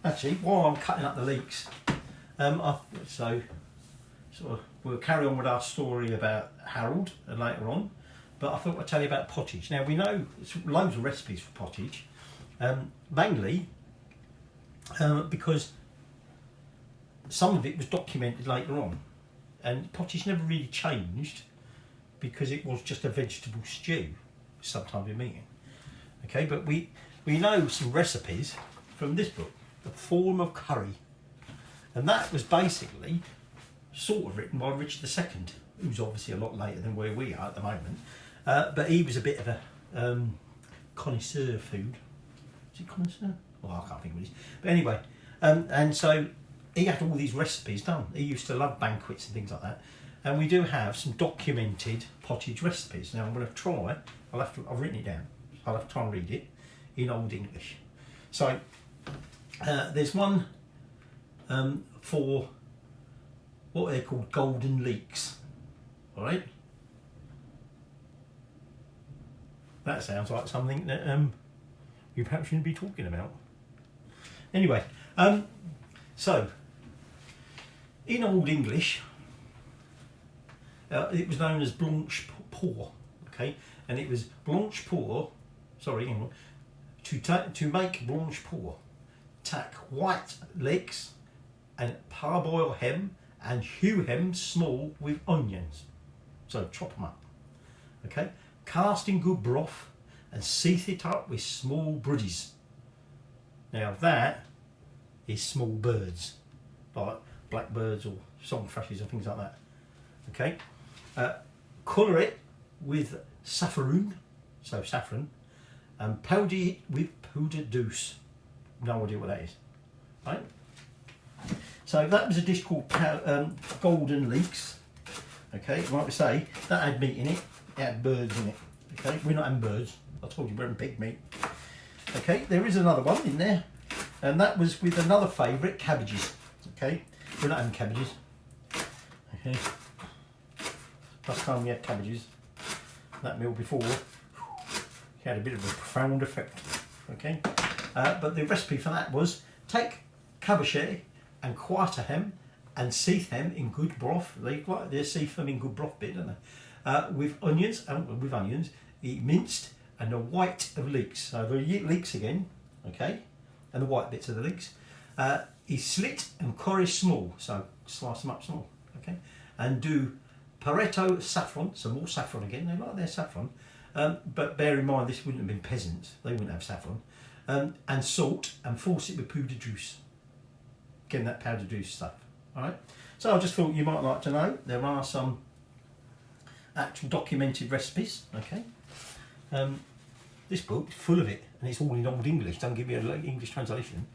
actually, while I'm cutting up the leeks, we'll carry on with our story about Harold later on, but I thought I'd tell you about pottage. Now we know there's loads of recipes for pottage, mainly because some of it was documented later on, and pottage never really changed because it was just a vegetable stew, sometimes in eating. Okay, but we know some recipes from this book, The Form of Curry, and that was basically sort of written by Richard II, who's obviously a lot later than where we are at the moment, but he was a bit of a connoisseur of food. Is it connoisseur? Well, I can't think of what it is. But anyway, and so he had all these recipes done. He used to love banquets and things like that. And we do have some documented pottage recipes. Now I'm going to try, I've written it down, I'll have to try and read it in Old English. So there's one for what they're called golden leeks, all right? That sounds like something that you perhaps shouldn't be talking about. Anyway, so in Old English, it was known as blanche pour, okay, and it was blanche pour. Sorry, to make blanche pour, take white leeks and parboil hem and hew hem small with onions. So chop them up, okay. Cast in good broth and seethe it up with small bruddies. Now that is small birds, like blackbirds or song thrushes or things like that. Okay. Colour it with saffron, so saffron, and powder it with poudre douce. No idea what that is, right? So that was a dish called golden leeks. Okay, like we say, that had meat in it. It had birds in it. Okay, we're not having birds. I told you we're having pig meat. Okay, there is another one in there, and that was with another favourite, cabbages. Okay, we're not having cabbages. Okay. Last time we had cabbages, that meal before, it had a bit of a profound effect. Okay, but the recipe for that was take cabbage and quarter hem and seethe them in good broth. They like their seethe them in good broth bit, don't they? With onions, minced, and the white of leeks. So the leeks again, okay, and the white bits of the leeks. He slit and core small, so slice them up small, okay, and do Pareto saffron, so more saffron again, they like their saffron, but bear in mind this wouldn't have been peasants, they wouldn't have saffron, and salt, and force it with poudre douce, again that powder douce stuff, alright. So I just thought you might like to know, there are some actual documented recipes, okay. This book is full of it, and it's all in Old English, don't give me an English translation.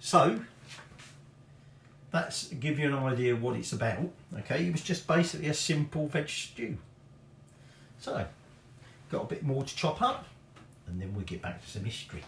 So that's give you an idea of what it's about. Okay, it was just basically a simple veg stew. So, got a bit more to chop up, and then we'll get back to some history.